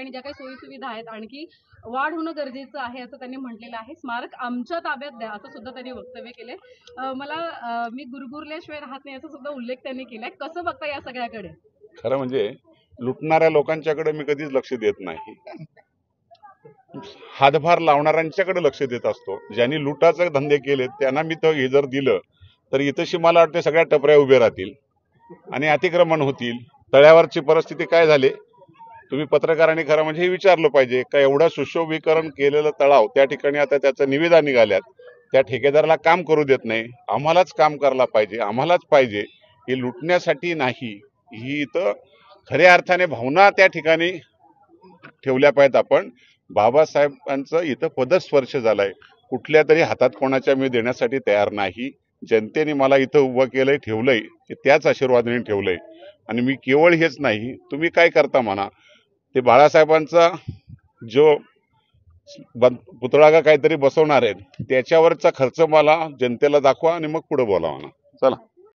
ठिकाणी ज्या काही सोयीसुविधा आहेत आणखी वाढ होणं गरजेचं आहे असं त्यांनी म्हटलेलं आहे. स्मारक आमच्या ताब्यात द्या असं सुद्धा त्यांनी वक्तव्य केलंय. मी गुरगुरल्याशिवाय राहत नाही असा सुद्धा उल्लेख त्यांनी केलाय. कसं बघता या सगळ्याकडे? खरं म्हणजे लुटणाऱ्या लोकांच्याकडे मी कधीच लक्ष देत नाही, हातभार लावणाऱ्यांच्याकडे लक्ष देत असतो. ज्यांनी लुटाचे धंदे केले त्यांना मी हे जर दिलं तर इथंशी मला वाटतं सगळ्या टपऱ्या उभे राहतील आणि अतिक्रमण होतील. तळ्यावरची परिस्थिती काय झाली, तुम्ही पत्रकारांनी खरं म्हणजे हे विचारलं पाहिजे का एवढं सुशोभीकरण केलेलं तळाव त्या ठिकाणी आता त्याचं निविदा निघाल्यात, त्या ठेकेदाराला काम करू देत नाही. आम्हालाच काम करायला पाहिजे, आम्हालाच पाहिजे. हे लुटण्यासाठी नाही, ही इथं खऱ्या अर्थाने भावना त्या ठिकाणी ठेवल्या पाहिजेत. आपण बाबासाहेबांचं इथं पदस्पर्श झालाय, कुठल्या तरी हातात कोणाच्या मी देण्यासाठी तयार नाही. जनतेने मला इथं उभं केलंय, ठेवलंय, त्याच आशीर्वादाने ठेवलंय. आणि मी केवळ हेच नाही, तुम्ही काय करता म्हणा, ते बाळासाहेबांचा जो पुतळा का काहीतरी बसवणार आहेत त्याच्यावरचा खर्च मला जनतेला दाखवा आणि मग पुढे बोला म्हणा. चला.